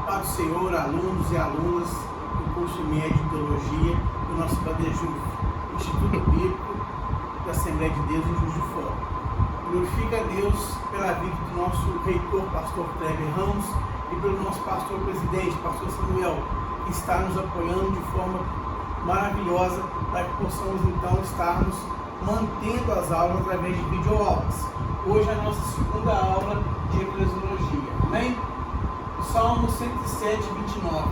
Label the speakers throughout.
Speaker 1: Paz do Senhor, alunos e alunas do curso médio de Teologia do nosso Badeju, Instituto Bíblico da Assembleia de Deus em Juiz de Fora. Glorifica a Deus pela vida do nosso reitor, pastor Kleber Ramos, e pelo nosso pastor presidente, pastor Samuel, que está nos apoiando de forma maravilhosa para que possamos então estarmos mantendo as aulas através de videoaulas. Hoje é a nossa segunda aula de eclesiologia. Amém? Salmo 107, 29.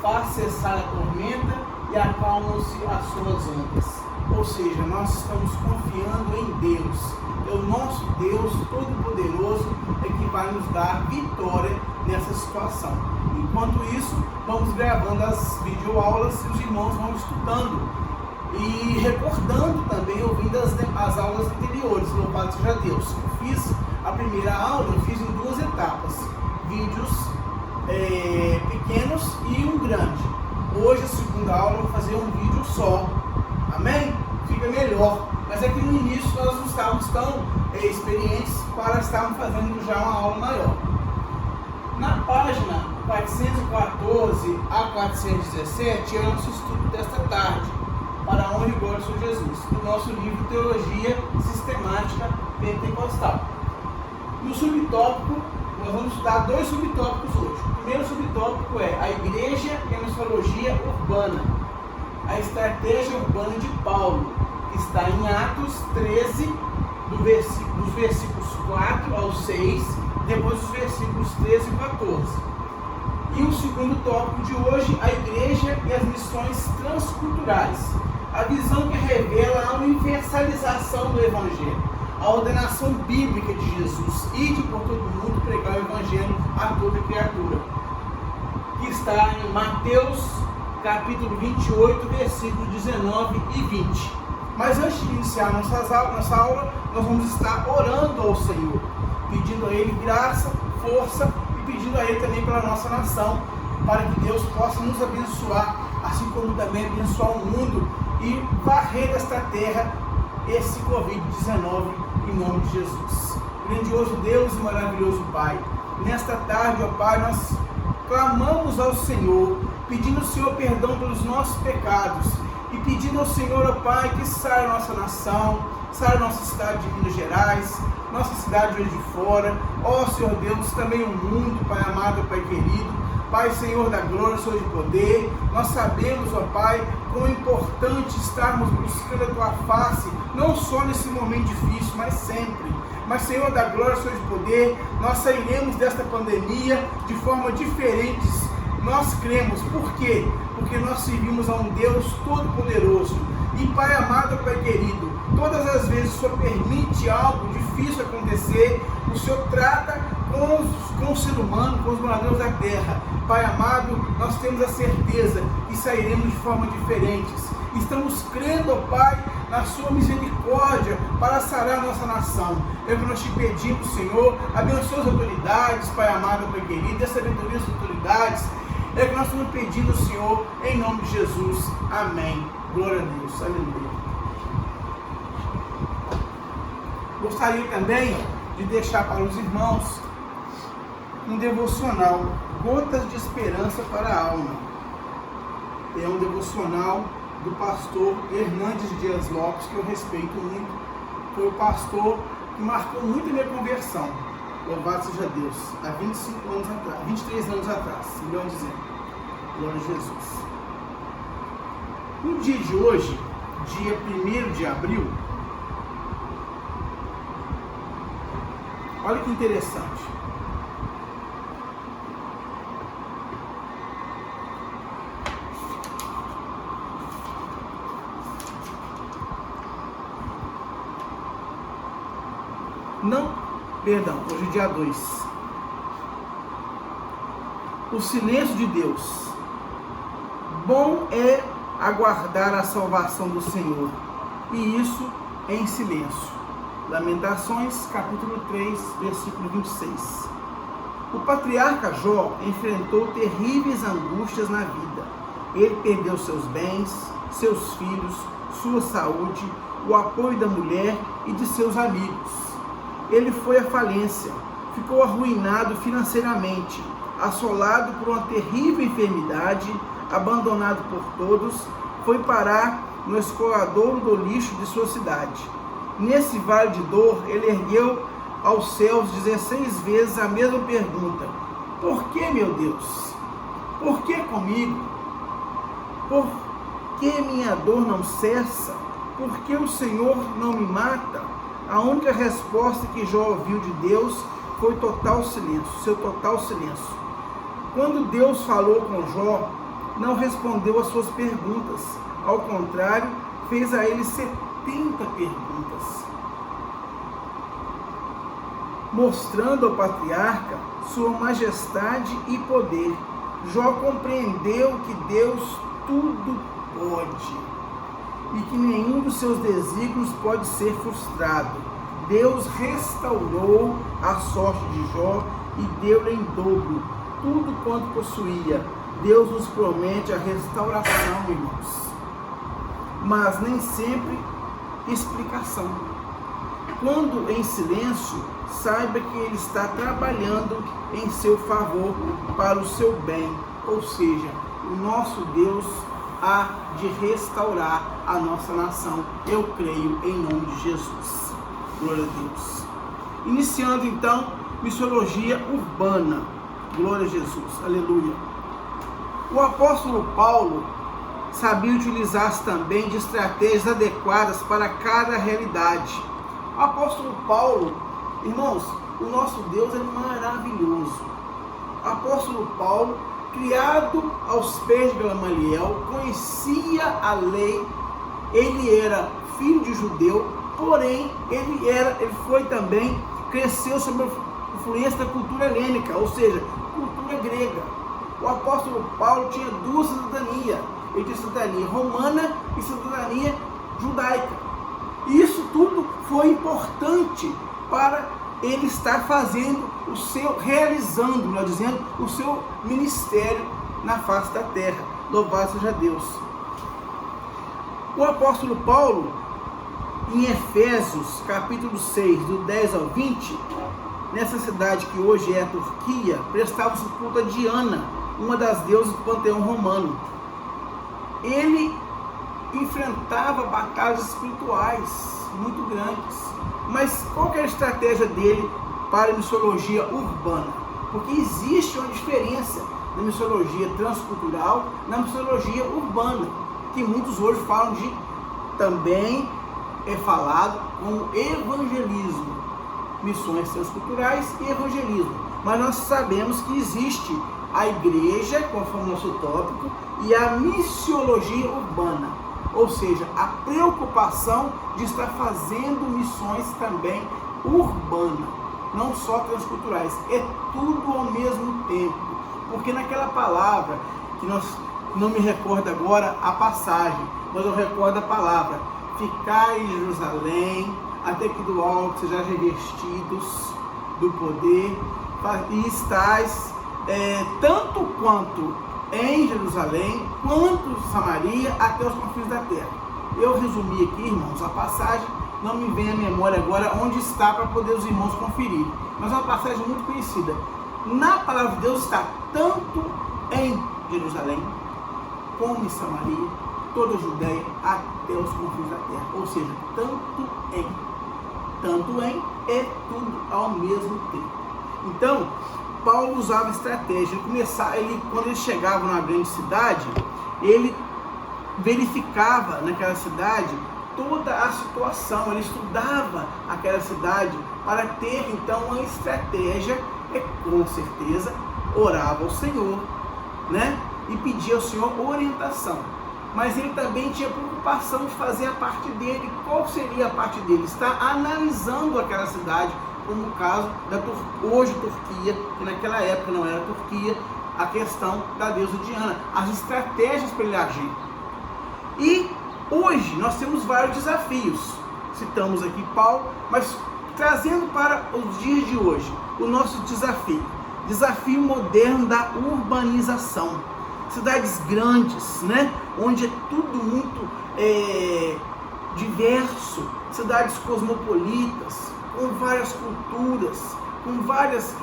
Speaker 1: Faz cessar a tormenta e acalmam-se as suas ondas. Ou seja, nós estamos confiando em Deus. É o nosso Deus Todo-Poderoso é que vai nos dar vitória nessa situação. Enquanto isso, vamos gravando as videoaulas e os irmãos vão estudando e recordando também, ouvindo as aulas anteriores. Louvado seja Deus. Eu fiz a primeira aula, eu fiz em duas etapas. Vídeos pequenos e um grande. Hoje, a segunda aula, eu vou fazer um vídeo só. Amém? Fica melhor. Mas é que no início nós não estávamos tão experientes para estarmos fazendo já uma aula maior. Na página 414 a 417 é o nosso estudo desta tarde, para a honra e glória do Senhor Jesus, do nosso livro Teologia Sistemática Pentecostal. No subtópico, nós vamos estudar dois subtópicos hoje. O primeiro subtópico é a Igreja e a Missiologia Urbana, a estratégia urbana de Paulo, que está em Atos 13, dos versículos 4 ao 6, depois dos versículos 13 e 14. E o segundo tópico de hoje, a Igreja e as Missões Transculturais, a visão que revela a universalização do Evangelho, a ordenação bíblica de Jesus, ide por todo mundo pregar o Evangelho a toda criatura, que está em Mateus capítulo 28, versículos 19 e 20. Mas antes de iniciar nossa aula, nós vamos estar orando ao Senhor, pedindo a Ele graça, força e pedindo a Ele também pela nossa nação, para que Deus possa nos abençoar, assim como também abençoar o mundo e varrer desta terra esse Covid-19 em nome de Jesus. Grandioso Deus e maravilhoso Pai, nesta tarde, ó Pai, nós clamamos ao Senhor, pedindo ao Senhor perdão pelos nossos pecados e pedindo ao Senhor, ó Pai, que saia a nossa nação, saia a nossa cidade de Minas Gerais, nossa cidade de Juiz de Fora, ó Senhor Deus, também o mundo, Pai amado, Pai querido, Pai Senhor da glória, Senhor de poder. Nós sabemos, ó Pai, quão é importante estarmos buscando a Tua face, não só nesse momento difícil, mas sempre. Mas Senhor da glória, Senhor de poder, nós sairemos desta pandemia de forma diferente. Nós cremos, por quê? Porque nós servimos a um Deus Todo-Poderoso. E Pai amado, Pai querido, todas as vezes o Senhor permite algo difícil acontecer, o Senhor trata com o ser humano, com os moradores da terra. Pai amado, nós temos a certeza que sairemos de forma diferentes. Estamos crendo, ó Pai, na sua misericórdia para sarar a nossa nação. É o que nós te pedimos, Senhor, abençoa as autoridades, Pai amado, Pai querido, dessa sabedoria das autoridades. É o que nós estamos pedindo, Senhor, em nome de Jesus. Amém. Glória a Deus. Aleluia. Gostaria também de deixar para os irmãos um devocional, Gotas de Esperança para a Alma. É um devocional do pastor Hernandes Dias Lopes, que eu respeito muito. Foi o pastor que marcou muito a minha conversão. Louvado seja Deus. Há 25 anos atrás, 23 anos atrás, melhor dizendo. Glória a Jesus. No dia de hoje, dia 1º de abril, olha que interessante. Hoje é dia 2. O silêncio de Deus. Bom é aguardar a salvação do Senhor, e isso em silêncio. Lamentações, capítulo 3, versículo 26. O patriarca Jó enfrentou terríveis angústias na vida. Ele perdeu seus bens, seus filhos, sua saúde, o apoio da mulher e de seus amigos. Ele foi à falência, ficou arruinado financeiramente, assolado por uma terrível enfermidade, abandonado por todos, foi parar no escoadouro do lixo de sua cidade. Nesse vale de dor, ele ergueu aos céus 16 vezes a mesma pergunta: por que, meu Deus? Por que comigo? Por que minha dor não cessa? Por que o Senhor não me mata? A única resposta que Jó ouviu de Deus foi total silêncio, seu total silêncio. Quando Deus falou com Jó, não respondeu às suas perguntas. Ao contrário, fez a ele 70 perguntas, mostrando ao patriarca sua majestade e poder. Jó compreendeu que Deus tudo pode e que nenhum dos seus desígnios pode ser frustrado. Deus restaurou a sorte de Jó e deu-lhe em dobro tudo quanto possuía. Deus nos promete a restauração, irmãos, mas nem sempre explicação. Quando em silêncio, saiba que Ele está trabalhando em seu favor para o seu bem, ou seja, o nosso Deus há de restaurar a nossa nação. Eu creio em nome de Jesus. Glória a Deus. Iniciando então, missiologia urbana. Glória a Jesus. Aleluia. O apóstolo Paulo sabia utilizar-se também de estratégias adequadas para cada realidade. O apóstolo Paulo, irmãos, o nosso Deus é maravilhoso. O apóstolo Paulo, criado aos pés de Gamaliel, conhecia a lei, ele era filho de judeu, porém ele foi também, cresceu sob a influência da cultura helênica, ou seja, cultura grega. O apóstolo Paulo tinha duas cidadanias, ele tinha cidadania romana e cidadania judaica. E isso tudo foi importante para ele estar fazendo realizando, melhor dizendo, o seu ministério na face da terra. Louvado seja Deus. O apóstolo Paulo, em Efésios, capítulo 6, do 10 ao 20, nessa cidade que hoje é a Turquia, prestava-se culto a Diana, uma das deusas do panteão romano. Ele enfrentava batalhas espirituais muito grandes. Mas qual que é a estratégia dele para a missiologia urbana? Porque existe uma diferença na missiologia transcultural e na missiologia urbana, que muitos hoje falam de, também é falado como evangelismo, missões transculturais e evangelismo. Mas nós sabemos que existe a igreja, conforme o nosso tópico, e a missiologia urbana, ou seja, a preocupação de estar fazendo missões também urbanas, não só transculturais, é tudo ao mesmo tempo, porque naquela palavra, que nós não me recordo agora a passagem, mas eu recordo a palavra: ficai em Jerusalém, até que do alto sejais revestidos do poder, e estais tanto quanto em Jerusalém, quanto em Samaria, até os confins da terra. Eu resumi aqui, irmãos, a passagem, não me vem à memória agora onde está, para poder os irmãos conferirem, mas é uma passagem muito conhecida. Na palavra de Deus está tanto em Jerusalém, como em Samaria, toda a Judéia, até os confins da terra, ou seja, tanto em é tudo ao mesmo tempo. Então, Paulo usava estratégia. Quando ele chegava numa grande cidade, ele verificava naquela cidade toda a situação, ele estudava aquela cidade para ter então uma estratégia, e com certeza orava ao Senhor, né? E pedia ao Senhor orientação. Mas ele também tinha preocupação de fazer a parte dele. Qual seria a parte dele? Está analisando aquela cidade, como o caso da hoje Turquia, que naquela época não era Turquia, a questão da deusa Diana, as estratégias para ele agir. E hoje nós temos vários desafios. Citamos aqui Paulo, mas trazendo para os dias de hoje, o nosso desafio moderno da urbanização. Cidades grandes, né? Onde é tudo muito diverso, cidades cosmopolitas, com várias culturas, com vários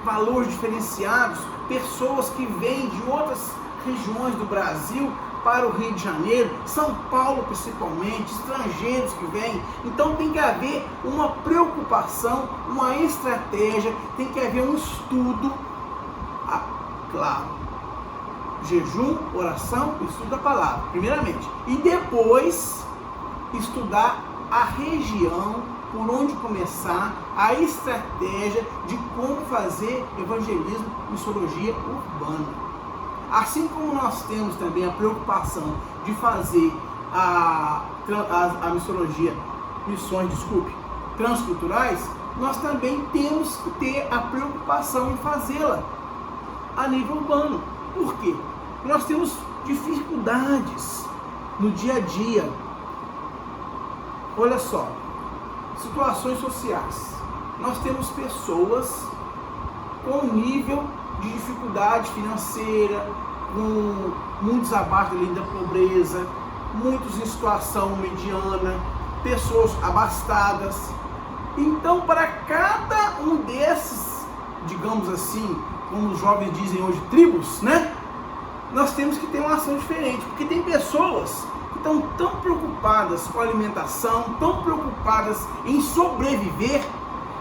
Speaker 1: valores diferenciados, pessoas que vêm de outras regiões do Brasil para o Rio de Janeiro, São Paulo principalmente, estrangeiros que vêm. Então tem que haver uma preocupação, uma estratégia, tem que haver um estudo, claro, jejum, oração, estudo da palavra, primeiramente, e depois estudar a região, por onde começar, a estratégia de como fazer evangelismo, missiologia urbana. Assim como nós temos também a preocupação de fazer a missiologia, transculturais, nós também temos que ter a preocupação em fazê-la a nível urbano. Por quê? Porque nós temos dificuldades no dia a dia. Olha só, situações sociais. Nós temos pessoas com nível de dificuldade financeira, com muitos abaixo da linha da pobreza, muitos em situação mediana, pessoas abastadas. Então, para cada um desses, digamos assim, como os jovens dizem hoje, tribos, né? Nós temos que ter uma ação diferente, porque tem pessoas que estão tão preocupadas com a alimentação, tão preocupadas em sobreviver,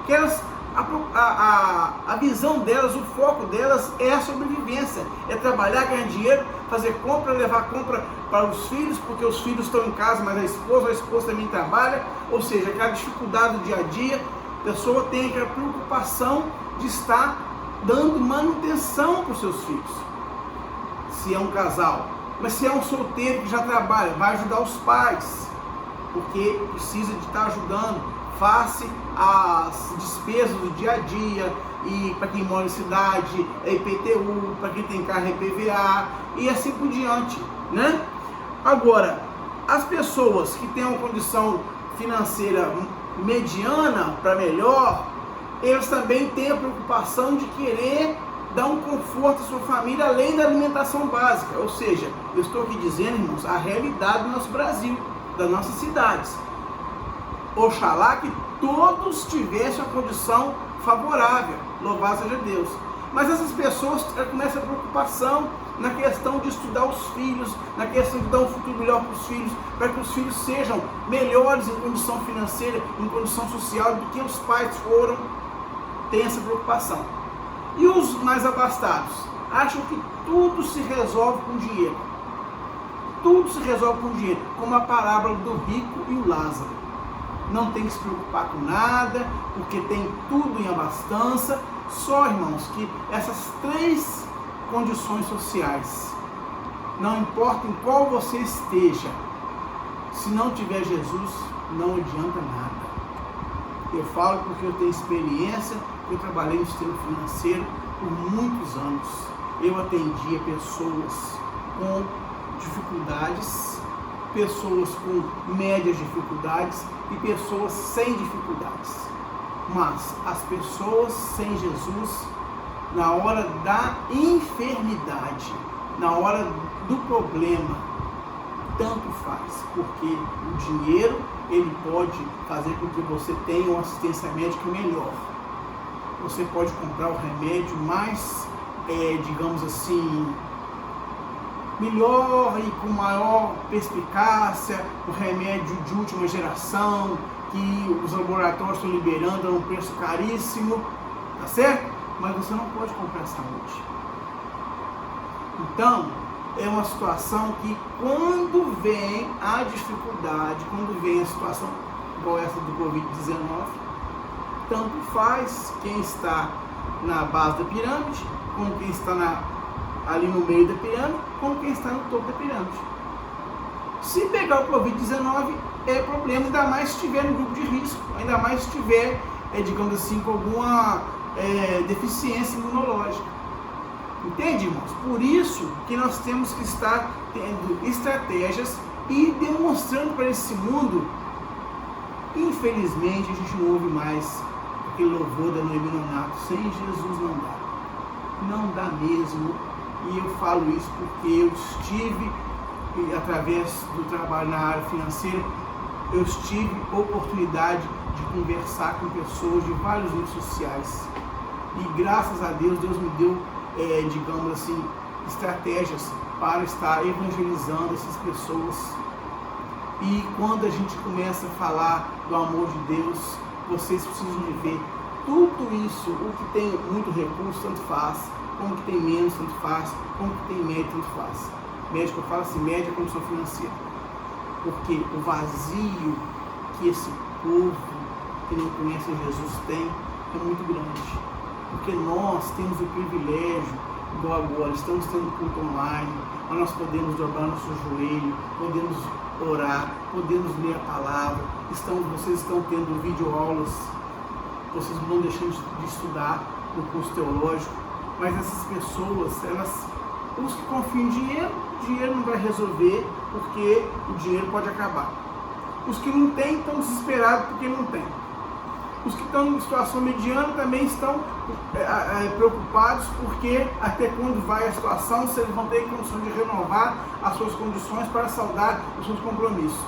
Speaker 1: que elas, a visão delas, o foco delas é a sobrevivência, é trabalhar, ganhar dinheiro, fazer compra, levar compra para os filhos, porque os filhos estão em casa, mas a esposa também trabalha, ou seja, aquela dificuldade do dia a dia, a pessoa tem aquela preocupação de estar dando manutenção para os seus filhos, se é um casal. Mas se é um solteiro que já trabalha, vai ajudar os pais, porque precisa de estar ajudando face às despesas do dia a dia, e para quem mora em cidade é IPTU, para quem tem carro é IPVA, e assim por diante, né? Agora, as pessoas que têm uma condição financeira mediana para melhor, eles também têm a preocupação de querer dar um conforto à sua família, além da alimentação básica. Ou seja, eu estou aqui dizendo, irmãos, a realidade do nosso Brasil, das nossas cidades. Oxalá que todos tivessem uma condição favorável, louvado seja Deus. Mas essas pessoas começam a preocupação na questão de estudar os filhos, na questão de dar um futuro melhor para os filhos, para que os filhos sejam melhores em condição financeira, em condição social do que os pais foram. Tem essa preocupação. E os mais abastados acham que tudo se resolve com dinheiro. Tudo se resolve com dinheiro, como a parábola do rico e o Lázaro. Não tem que se preocupar com nada, porque tem tudo em abastança. Só, irmãos, que essas três condições sociais, não importa em qual você esteja, se não tiver Jesus, não adianta nada. Eu falo porque eu tenho experiência, eu trabalhei no sistema financeiro por muitos anos. Eu atendia pessoas com dificuldades, pessoas com médias dificuldades e pessoas sem dificuldades. Mas as pessoas sem Jesus, na hora da enfermidade, na hora do problema, tanto faz, porque o dinheiro ele pode fazer com que você tenha uma assistência médica melhor. Você pode comprar o remédio mais, digamos assim, melhor e com maior perspicácia, o remédio de última geração, que os laboratórios estão liberando a um preço caríssimo, tá certo? Mas você não pode comprar saúde. Então, é uma situação que quando vem a dificuldade, quando vem a situação igual essa do Covid-19, tanto faz quem está na base da pirâmide, como quem está ali no meio da pirâmide, como quem está no topo da pirâmide. Se pegar o Covid-19 é problema, ainda mais se estiver no grupo de risco, ainda mais se estiver, digamos assim, com alguma deficiência imunológica. Entende, irmãos? Por isso que nós temos que estar tendo estratégias e demonstrando para esse mundo. Infelizmente, a gente não ouve mais aquele louvor da Noemi Nonato. Sem Jesus não dá. Não dá mesmo. E eu falo isso porque eu estive, através do trabalho na área financeira, eu tive oportunidade de conversar com pessoas de vários níveis sociais. E graças a Deus, Deus me deu, digamos assim, estratégias para estar evangelizando essas pessoas. E quando a gente começa a falar do amor de Deus, vocês precisam de ver tudo isso. O que tem muito recurso, tanto faz, como que tem menos, tanto faz, como que tem médio, tanto faz. Médio, eu falo assim, média é condição financeira. Porque o vazio que esse povo que não conhece Jesus tem é muito grande. Porque nós temos o privilégio, igual agora, estamos tendo culto online, onde nós podemos dobrar nosso joelho, podemos orar, podemos ler a palavra, vocês estão tendo videoaulas, vocês não deixando de estudar no curso teológico, mas essas pessoas, os que confiam em dinheiro não vai resolver, porque o dinheiro pode acabar. Os que não têm estão desesperados porque não têm. Os que estão em situação mediana também estão preocupados, porque até quando vai a situação, se eles vão ter condição de renovar as suas condições para saldar os seus compromissos.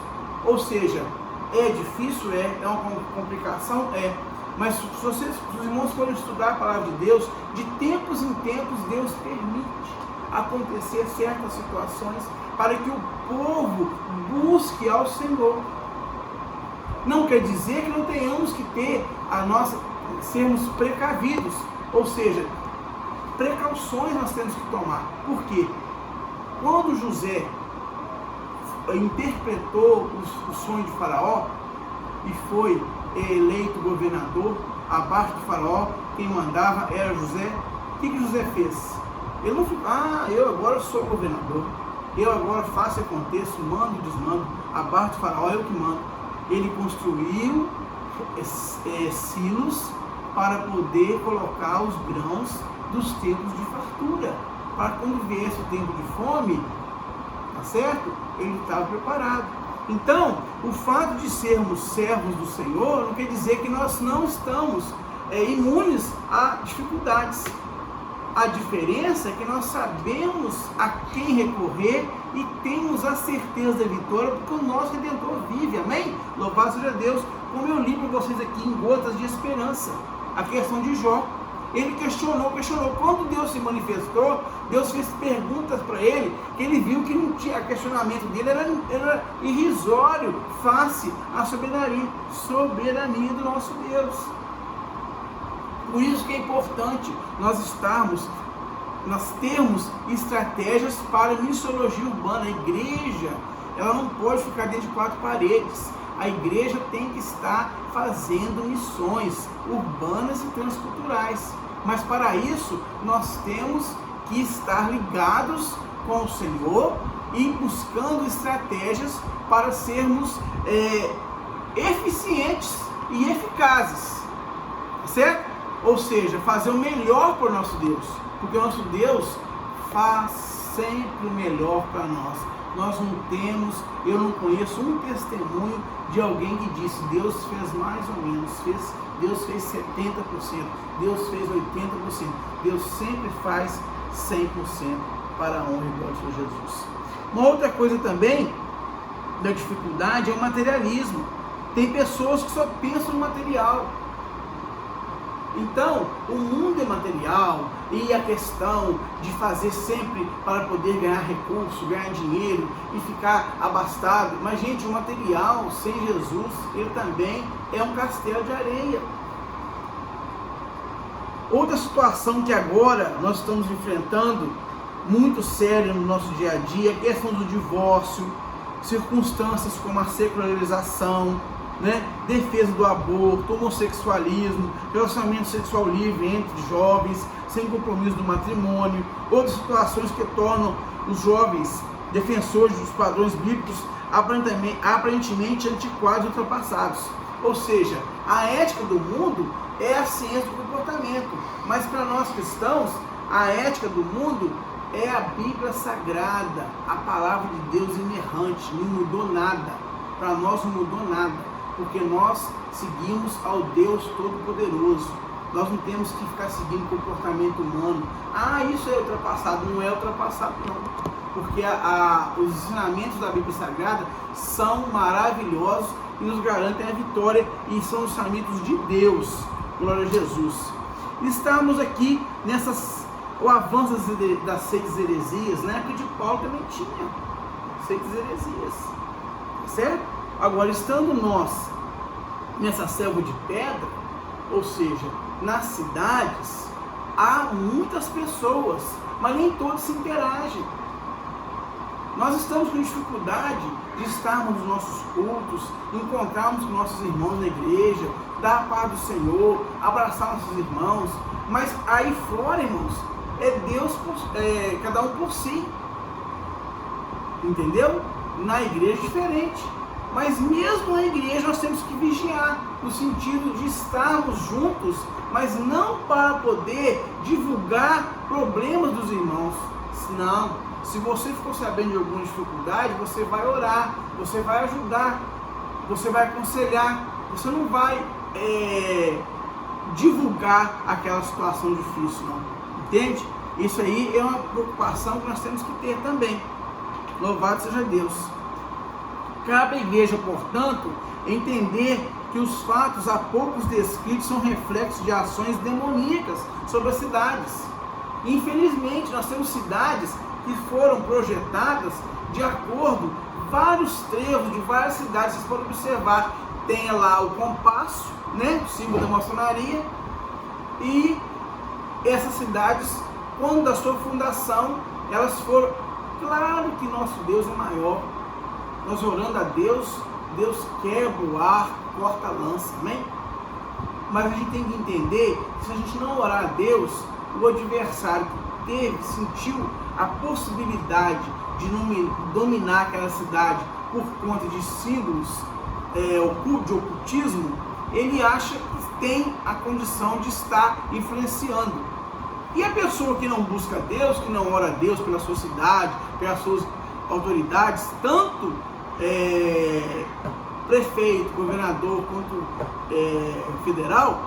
Speaker 1: Ou seja, é difícil, é uma complicação, mas se os irmãos forem estudar a palavra de Deus, de tempos em tempos Deus permite acontecer certas situações para que o povo busque ao Senhor. Não quer dizer que não tenhamos que ter sermos precavidos, ou seja, precauções nós temos que tomar. Por quê? Quando José interpretou o sonho de Faraó e foi eleito governador, abaixo de Faraó, quem mandava era José. O que José fez? Ele não ficou, eu agora sou governador, eu agora faço e aconteço, mando e desmando, abaixo de Faraó eu que mando. Ele construiu silos para poder colocar os grãos dos tempos de fartura, para quando viesse o tempo de fome, tá certo? Ele estava preparado. Então, o fato de sermos servos do Senhor não quer dizer que nós não estamos imunes a dificuldades. A diferença é que nós sabemos a quem recorrer e temos a certeza da vitória, porque o nosso Redentor vive, amém? Louvado seja Deus. Como eu li para vocês aqui em Gotas de Esperança, a questão de Jó. Ele questionou. Quando Deus se manifestou, Deus fez perguntas para ele, que ele viu que não tinha, questionamento dele era irrisório face à soberania do nosso Deus. Por isso que é importante nós termos estratégias para a missiologia urbana. A igreja, ela não pode ficar dentro de quatro paredes. A igreja tem que estar fazendo missões urbanas e transculturais. Mas para isso, nós temos que estar ligados com o Senhor e buscando estratégias para sermos eficientes e eficazes. Certo? Ou seja, fazer o melhor para o nosso Deus, porque o nosso Deus faz sempre o melhor para nós. Eu não conheço um testemunho de alguém que disse, Deus fez mais ou menos, Deus fez 70%, Deus fez 80%, Deus sempre faz 100% para a honra e glória de Jesus. Uma outra coisa também da dificuldade é o materialismo. Tem pessoas que só pensam no material. Então, o mundo é material e a questão de fazer sempre para poder ganhar recurso, ganhar dinheiro e ficar abastado. Mas, gente, o material sem Jesus, ele também é um castelo de areia. Outra situação que agora nós estamos enfrentando, muito séria no nosso dia a dia, é a questão do divórcio, circunstâncias como a secularização, defesa do aborto, homossexualismo, relacionamento sexual livre entre jovens, sem compromisso do matrimônio, outras situações que tornam os jovens defensores dos padrões bíblicos aparentemente antiquados e ultrapassados. Ou seja, a ética do mundo é a ciência do comportamento, mas para nós cristãos, a ética do mundo é a Bíblia Sagrada, a palavra de Deus inerrante, não mudou nada, para nós não mudou nada. Porque nós seguimos ao Deus Todo-Poderoso. Nós não temos que ficar seguindo comportamento humano. Isso é ultrapassado. Não é ultrapassado, não. porque os ensinamentos da Bíblia Sagrada são maravilhosos e nos garantem a vitória, e são os ensinamentos de Deus. Glória a Jesus. Estamos aqui o avanço das seitas heresias, na época de Paulo também tinha seitas heresias, certo? Agora, estando nós nessa selva de pedra, ou seja, nas cidades, há muitas pessoas, mas nem todos se interagem. Nós estamos com dificuldade de estarmos nos nossos cultos, encontrarmos com nossos irmãos na igreja, dar a paz do Senhor, abraçar nossos irmãos, mas aí fora, irmãos, é Deus, cada um por si, entendeu? Na igreja é diferente, mas mesmo na igreja nós temos que vigiar, no sentido de estarmos juntos, mas não para poder divulgar problemas dos irmãos. Não, se você ficou sabendo de alguma dificuldade, você vai orar, você vai ajudar, você vai aconselhar, você não vai divulgar aquela situação difícil, não, entende? Isso aí é uma preocupação que nós temos que ter também. Louvado seja Deus. Cabe à igreja, portanto, entender que os fatos há poucos descritos são reflexos de ações demoníacas sobre as cidades. Infelizmente, nós temos cidades que foram projetadas de acordo vários trevos de várias cidades. Vocês podem observar, tem lá o compasso, né, símbolo da maçonaria, e essas cidades, quando da sua fundação, elas foram, claro que nosso Deus é maior, nós orando a Deus, Deus quebra o arco, corta a lança, amém? Mas a gente tem que entender que se a gente não orar a Deus, o adversário sentiu a possibilidade de dominar aquela cidade por conta de símbolos de ocultismo, ele acha que tem a condição de estar influenciando. E a pessoa que não busca Deus, que não ora a Deus pela sua cidade, pelas suas autoridades, tanto prefeito, governador, quanto federal,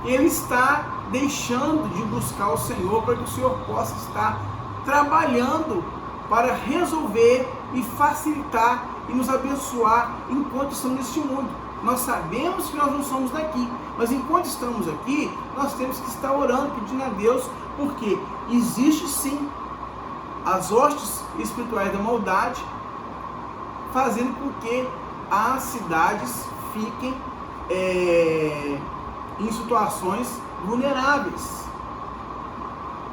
Speaker 1: ele está deixando de buscar o Senhor para que o Senhor possa estar trabalhando para resolver e facilitar e nos abençoar enquanto estamos neste mundo. Nós sabemos que nós não somos daqui, mas enquanto estamos aqui, nós temos que estar orando, pedindo a Deus, porque existe sim as hostes espirituais da maldade, fazendo com que as cidades fiquem em situações vulneráveis.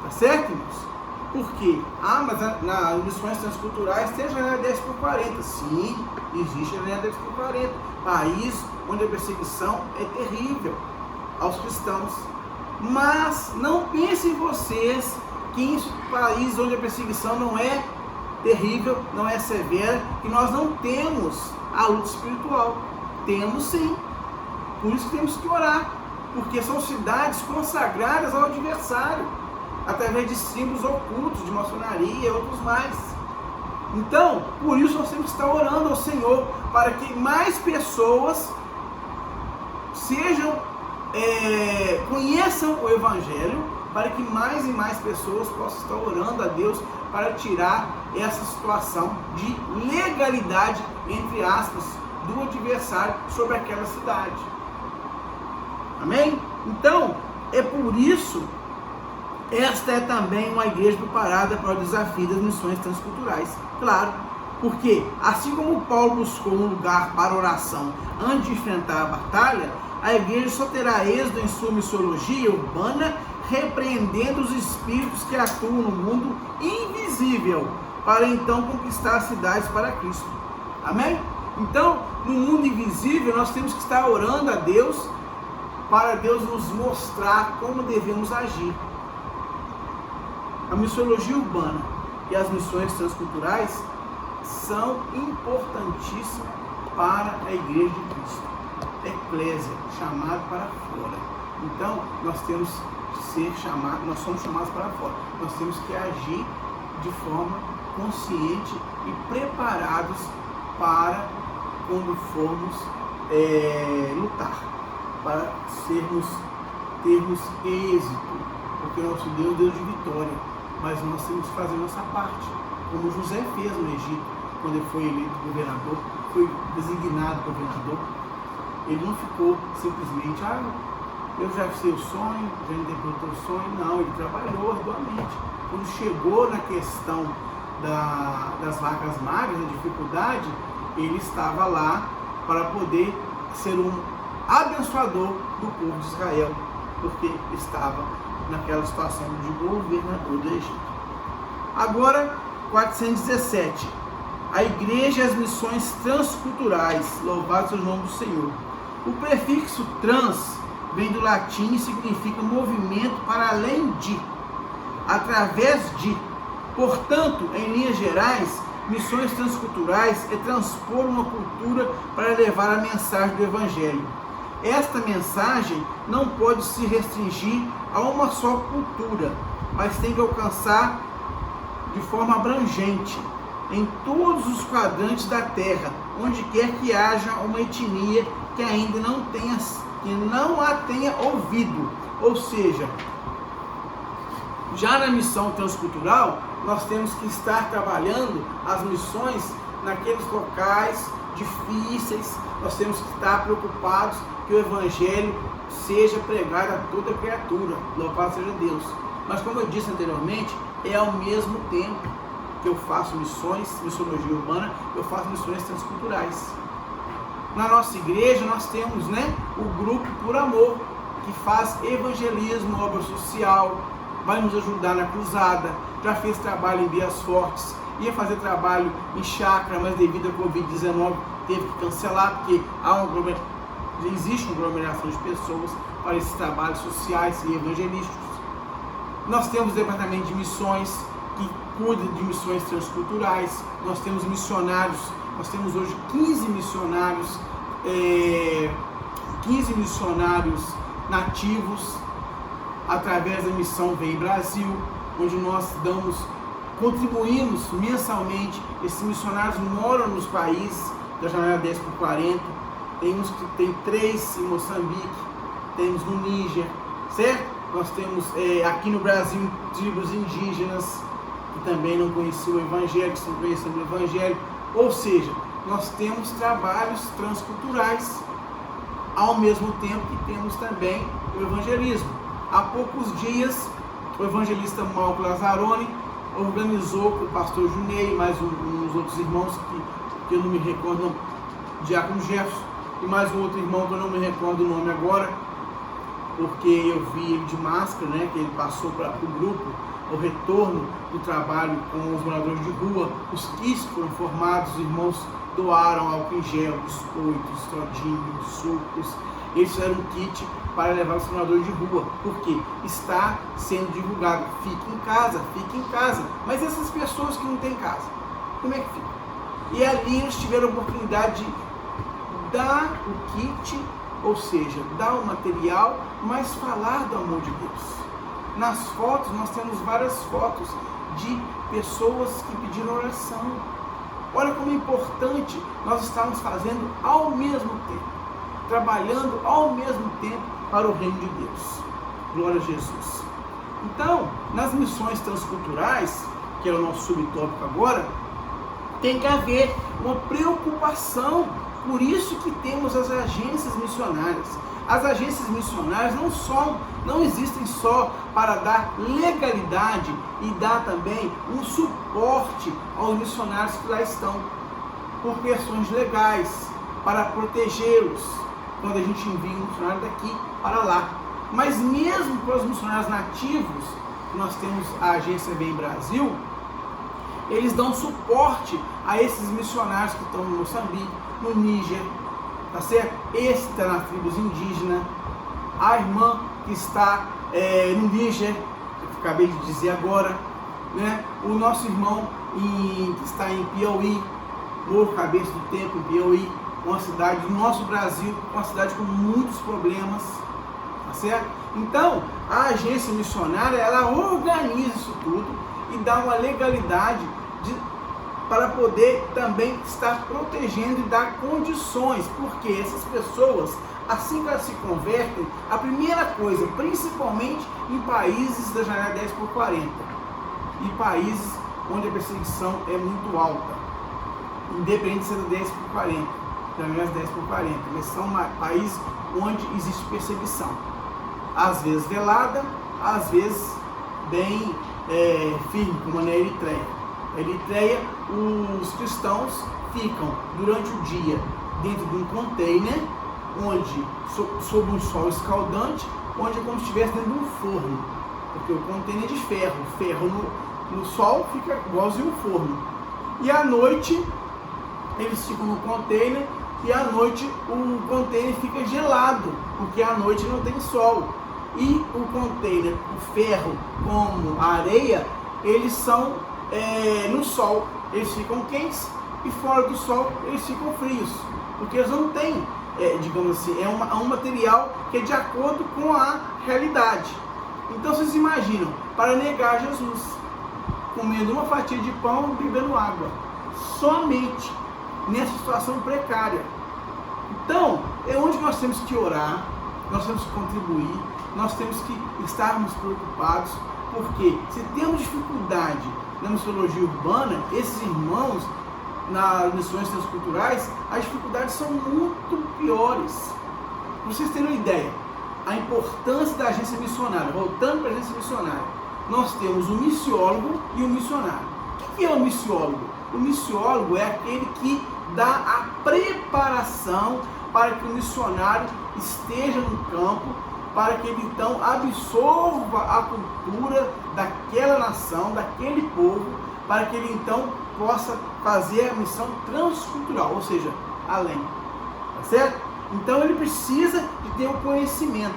Speaker 1: Tá certo, irmãos? Por quê? Mas nas missões transculturais tem a janela 10/40. Sim, existe a janela 10/40. País onde a perseguição é terrível aos cristãos. Mas não pensem vocês que em países onde a perseguição não é terrível, não é severa, que nós não temos a luta espiritual. Temos sim. Por isso que temos que orar. Porque são cidades consagradas ao adversário, através de símbolos ocultos, de maçonaria e outros mais. Então, por isso nós temos que estar orando ao Senhor, para que mais pessoas conheçam o Evangelho, para que mais e mais pessoas possam estar orando a Deus para tirar essa situação de legalidade, entre aspas, do adversário sobre aquela cidade. Amém? Então, é por isso, esta é também uma igreja preparada para o desafio das missões transculturais. Claro, porque assim como Paulo buscou um lugar para oração antes de enfrentar a batalha, a igreja só terá êxito em sua missiologia urbana, repreendendo os espíritos que atuam no mundo invisível, para então conquistar as cidades para Cristo. Amém? Então, no mundo invisível, nós temos que estar orando a Deus, para Deus nos mostrar como devemos agir. A missiologia urbana e as missões transculturais são importantíssimas para a Igreja de Cristo. Eclésia, chamado para fora. Então, nós temos que ser chamados, nós somos chamados para fora. Nós temos que agir de forma consciente e preparados para quando formos lutar, para termos êxito, porque o nosso Deus é Deus de vitória, mas nós temos que fazer nossa parte. como José fez no Egito, quando ele foi eleito governador, foi designado governador. Ele não ficou simplesmente, eu já sei o sonho, já interpretou o sonho. Não, ele trabalhou arduamente. Quando chegou na questão das vacas magras, da dificuldade, ele estava lá para poder ser um abençoador do povo de Israel, porque estava naquela situação de governador do Egito. Agora, 417. A igreja e as missões transculturais. Louvado seja o nome do Senhor. O prefixo trans vem do latim e significa movimento para além de, através de. Portanto, em linhas gerais, missões transculturais é transpor uma cultura para levar a mensagem do Evangelho. Esta mensagem não pode se restringir a uma só cultura, mas tem que alcançar de forma abrangente em todos os quadrantes da Terra, onde quer que haja uma etnia que ainda não a tenha ouvido. Ou seja, já na missão transcultural, nós temos que estar trabalhando as missões naqueles locais difíceis. Nós temos que estar preocupados que o Evangelho seja pregado a toda criatura. Louvado seja Deus. Mas como eu disse anteriormente, é ao mesmo tempo que eu faço missões, missiologia urbana, eu faço missões transculturais. Na nossa igreja nós temos, o grupo Por Amor, que faz evangelismo, obra social, vai nos ajudar na cruzada, já fez trabalho em Vias Fortes, ia fazer trabalho em chácara, mas devido à Covid-19 teve que cancelar, porque existe uma aglomeração de pessoas para esses trabalhos sociais e evangelísticos. Nós temos o departamento de missões, que cuida de missões transculturais. Nós temos missionários, nós temos hoje 15 missionários nativos, através da missão Vem Brasil, onde nós contribuímos mensalmente. Esses missionários moram nos países da janela 10 por 40, tem 3 em Moçambique, temos no Níger, certo? Nós temos aqui no Brasil tribos indígenas que também não conheciam o Evangelho, que estão conhecendo o Evangelho. Ou seja, nós temos trabalhos transculturais, ao mesmo tempo que temos também o evangelismo. Há poucos dias, o evangelista Malco Lazzaroni organizou com o pastor Junei e mais uns outros irmãos que eu não me recordo, Diácono Jefferson, e mais um outro irmão que eu não me recordo o nome agora, porque eu vi ele de máscara, que ele passou para o grupo, o retorno do trabalho com os moradores de rua. Os kits foram formados, os irmãos doaram álcool em gel, biscoitos, todinhos, sucos. Eles fizeram um kit para levar os moradores de rua, porque está sendo divulgado, fique em casa. Mas essas pessoas que não têm casa, como é que fica? E ali eles tiveram a oportunidade de dar o kit, ou seja, dar o material, mas falar do amor de Deus. Nas fotos, nós temos várias fotos de pessoas que pediram oração. Olha como é importante nós estarmos fazendo ao mesmo tempo, trabalhando ao mesmo tempo para o reino de Deus. Glória a Jesus. Então, nas missões transculturais, que é o nosso subtópico agora, tem que haver uma preocupação. Por isso que temos as agências missionárias. As agências missionárias não existem só para dar legalidade e dar também um suporte aos missionários que lá estão, por questões legais, para protegê-los, quando a gente envia um missionário daqui para lá. Mas mesmo para os missionários nativos, nós temos a agência Vem Brasil, eles dão suporte a esses missionários que estão no Moçambique, no Níger, tá certo? Esse está nas tribos indígenas, a irmã que está no Níger, que acabei de dizer agora, o nosso irmão que está em Piauí, Morro Cabeça do Tempo, em Piauí, uma cidade do nosso Brasil, uma cidade com muitos problemas, tá certo? Então, a agência missionária, ela organiza isso tudo e dá uma legalidade para poder também estar protegendo e dar condições, porque essas pessoas, assim que elas se convertem, a primeira coisa, principalmente em países da janela 10 por 40 e países onde a perseguição é muito alta, independente de ser 10 por 40, pelo menos 10 por 40, mas são países onde existe perseguição, às vezes velada, às vezes bem firme, como na Eritreia. Na Eritreia, os cristãos ficam durante o dia dentro de um container, onde, sob um sol escaldante, onde é como se estivesse dentro de um forno, porque o container é de ferro, o ferro no sol fica igualzinho um forno. E à noite, eles ficam no container, e à noite o container fica gelado, porque à noite não tem sol. E o container, o ferro como a areia, eles são no sol, eles ficam quentes, e fora do sol eles ficam frios, porque eles não têm, digamos assim, é um material que é de acordo com a realidade. Então vocês imaginam, para negar Jesus, comendo uma fatia de pão e bebendo água, somente nessa situação precária. Então, é onde nós temos que orar, nós temos que contribuir, nós temos que estarmos preocupados, porque se temos dificuldade na missiologia urbana, esses irmãos nas missões transculturais, as dificuldades são muito piores. Para vocês terem uma ideia, a importância da agência missionária, voltando para a agência missionária, nós temos um missiólogo e um missionário. O que é um missiólogo? O missiólogo é aquele que dá a preparação para que o missionário esteja no campo, para que ele então absorva a cultura daquela nação, daquele povo, para que ele então possa fazer a missão transcultural, ou seja, além. Tá certo? Então ele precisa de ter o conhecimento.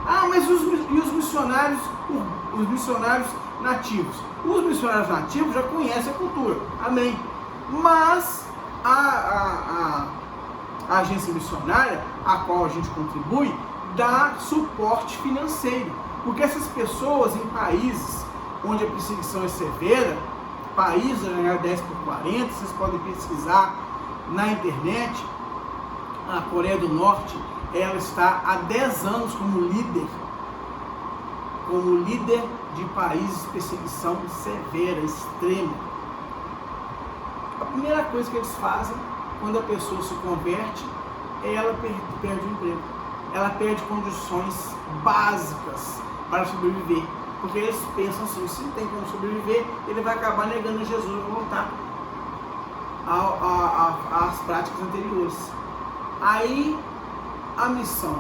Speaker 1: Ah, mas e os missionários nativos? Os missionários nativos já conhecem a cultura, amém. Mas a agência missionária, a qual a gente contribui, dá suporte financeiro. Porque essas pessoas em países onde a perseguição é severa, países na 10 por 40, vocês podem pesquisar na internet, a Coreia do Norte, ela está há 10 anos como líder de países de perseguição severa, extrema. A primeira coisa que eles fazem quando a pessoa se converte é ela perde o emprego. Ela perde condições básicas para sobreviver. Porque eles pensam assim, se não tem como sobreviver, ele vai acabar negando Jesus e vai voltar às práticas anteriores. Aí a missão,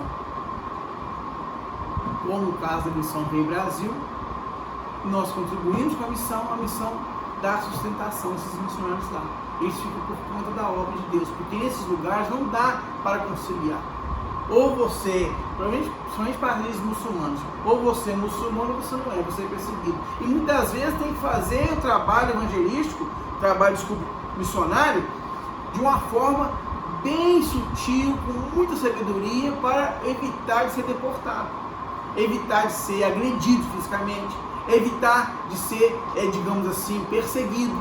Speaker 1: como no caso da missão Vem Brasil, nós contribuímos com a missão dá sustentação a esses missionários lá. Eles ficam por conta da obra de Deus, porque nesses lugares não dá para conciliar. Ou você, principalmente países muçulmanos, ou você é muçulmano ou você não é, você é perseguido. E muitas vezes tem que fazer o trabalho evangelístico, missionário, de uma forma bem sutil, com muita sabedoria, para evitar de ser deportado, evitar de ser agredido fisicamente, evitar de ser, digamos assim, perseguido.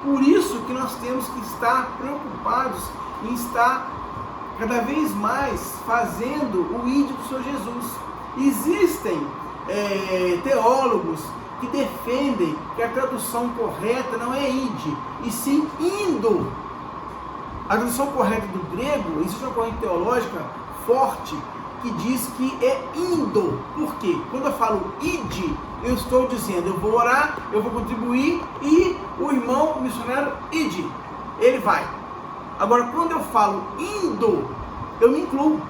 Speaker 1: Por isso que nós temos que estar preocupados em estar cada vez mais fazendo o ID do Senhor Jesus. Existem teólogos que defendem que a tradução correta não é id, e sim indo. A tradução correta do grego, existe uma corrente teológica forte que diz que é indo. Por quê? Quando eu falo id, eu estou dizendo, eu vou orar, eu vou contribuir, e o irmão missionário id, ele vai. Agora, quando eu falo indo, eu me incluo.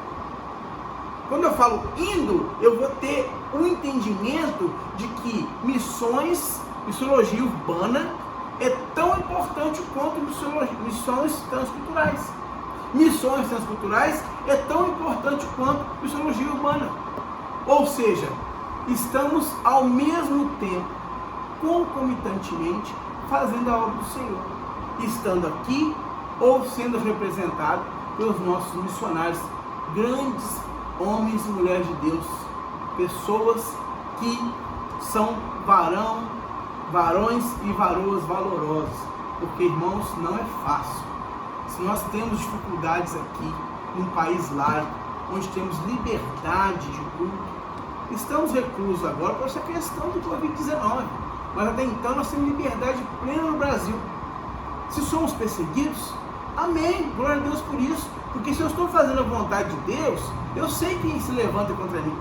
Speaker 1: Quando eu falo indo, eu vou ter um entendimento de que missiologia urbana é tão importante quanto missões transculturais. Missões transculturais é tão importante quanto missiologia urbana. Ou seja, estamos ao mesmo tempo, concomitantemente, fazendo a obra do Senhor, estando aqui ou sendo representado pelos nossos missionários, grandes homens e mulheres de Deus, pessoas que são varões e varoas valorosos, porque, irmãos, não é fácil. Se nós temos dificuldades aqui, num país laico, onde temos liberdade de culto, estamos reclusos agora por essa questão do Covid-19. mas até então nós temos liberdade plena no Brasil. Se somos perseguidos, amém, glória a Deus por isso, porque se eu estou fazendo a vontade de Deus, eu sei quem se levanta contra mim,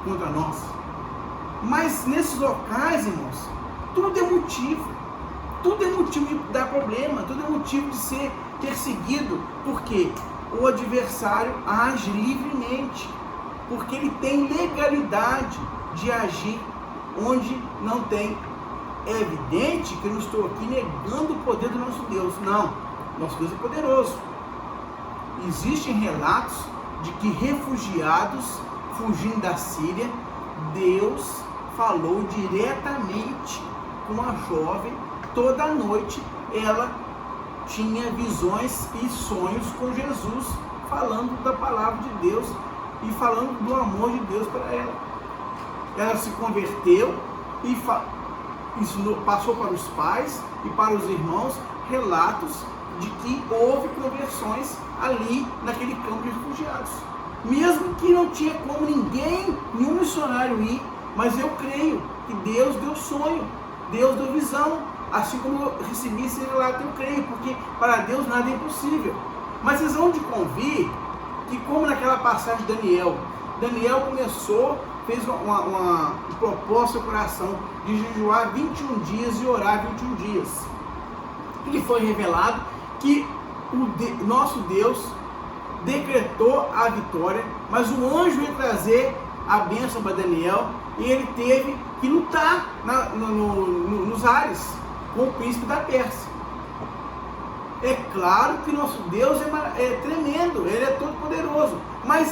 Speaker 1: contra nós. Mas nesses locais, irmãos, tudo é motivo de dar problema, tudo é motivo de ser perseguido, porque o adversário age livremente, porque ele tem legalidade de agir onde não tem. É evidente que eu não estou aqui negando o poder do nosso Deus, não, nosso Deus é poderoso. Existem relatos de que refugiados fugindo da Síria, Deus falou diretamente com a jovem. Toda noite ela tinha visões e sonhos com Jesus, falando da palavra de Deus e falando do amor de Deus para ela. Ela se converteu e passou para os pais e para os irmãos relatos de que houve conversões ali naquele campo de refugiados. Mesmo que não tinha como nenhum missionário ir, mas eu creio que Deus deu sonho, Deus deu visão, assim como eu recebi esse relato, eu creio, porque para Deus nada é impossível. Mas vocês vão de convir que, como naquela passagem de Daniel começou, fez uma proposta ao coração de jejuar 21 dias e orar 21 dias. E foi revelado que o nosso Deus decretou a vitória, mas o anjo ia trazer a bênção para Daniel e ele teve que lutar nos ares com o príncipe da Pérsia. É claro que nosso Deus é tremendo, ele é todo poderoso, mas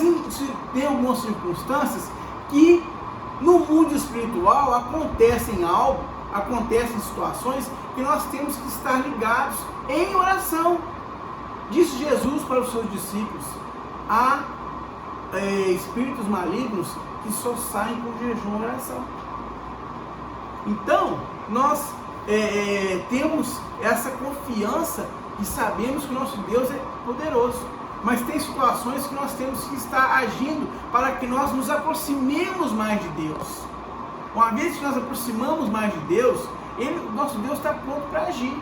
Speaker 1: tem algumas circunstâncias que no mundo espiritual acontecem situações que nós temos que estar ligados em oração. Disse Jesus para os seus discípulos: há espíritos malignos que só saem com jejum e oração. Então, nós temos essa confiança e sabemos que o nosso Deus é poderoso. Mas tem situações que nós temos que estar agindo para que nós nos aproximemos mais de Deus. Uma vez que nós aproximamos mais de Deus, o nosso Deus está pronto para agir.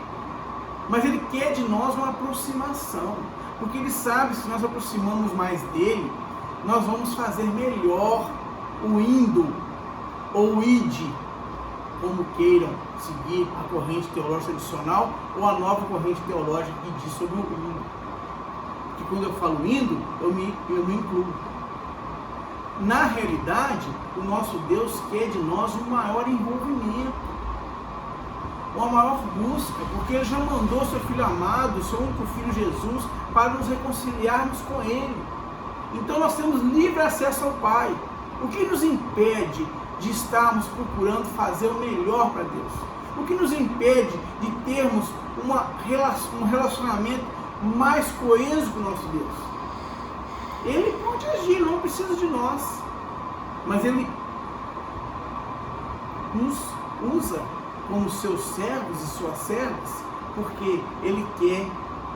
Speaker 1: Mas Ele quer de nós uma aproximação, porque Ele sabe que se nós aproximamos mais dEle, nós vamos fazer melhor o indo ou o ide, como queiram seguir a corrente teológica tradicional ou a nova corrente teológica que diz sobre o indo. Que quando eu falo indo, eu me incluo. Na realidade, o nosso Deus quer de nós um maior envolvimento, uma maior busca, porque Ele já mandou seu Filho amado, seu único Filho Jesus, para nos reconciliarmos com Ele. Então nós temos livre acesso ao Pai. O que nos impede de estarmos procurando fazer o melhor para Deus? O que nos impede de termos um relacionamento mais coeso com o nosso Deus? Ele pode agir, não precisa de nós, mas Ele nos usa como seus servos e suas servas, porque Ele quer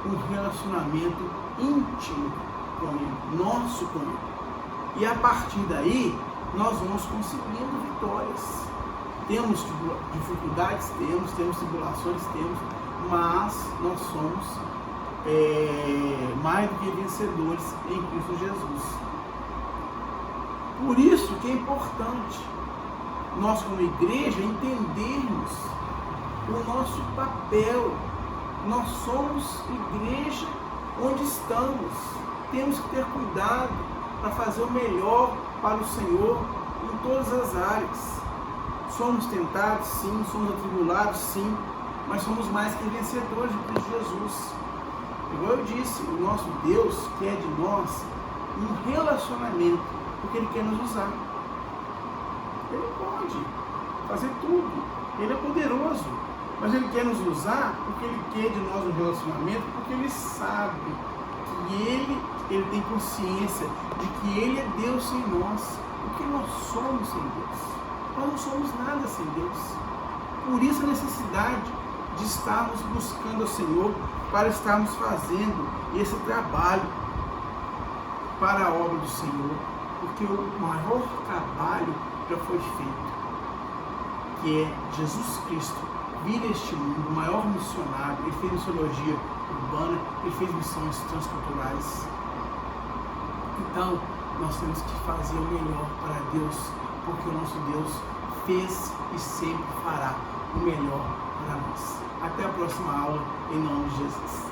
Speaker 1: um relacionamento íntimo com Ele, nosso com Ele. E a partir daí, nós vamos conseguindo vitórias. Temos dificuldades, temos tribulações, mas nós somos mais do que vencedores em Cristo Jesus. Por isso que é importante nós como igreja entendermos o nosso papel. Nós somos igreja onde estamos. Temos que ter cuidado para fazer o melhor para o Senhor em todas as áreas. Somos tentados, sim, somos atribulados, sim, mas somos mais que vencedores de Cristo Jesus. Igual eu disse, o nosso Deus quer de nós um relacionamento, porque Ele quer nos usar. Ele pode fazer tudo, Ele é poderoso, mas Ele quer nos usar porque Ele quer de nós um relacionamento, porque Ele sabe que Ele tem consciência de que Ele é Deus sem nós, porque nós somos sem Deus. Nós não somos nada sem Deus. Por isso a necessidade de estarmos buscando ao Senhor, para estarmos fazendo esse trabalho para a obra do Senhor, porque o maior trabalho já foi feito, que é Jesus Cristo, vir a este mundo, o maior missionário. Ele fez missiologia urbana, ele fez missões transculturais. Então, nós temos que fazer o melhor para Deus, porque o nosso Deus fez e sempre fará o melhor para nós. Até a próxima aula, em nome de Jesus.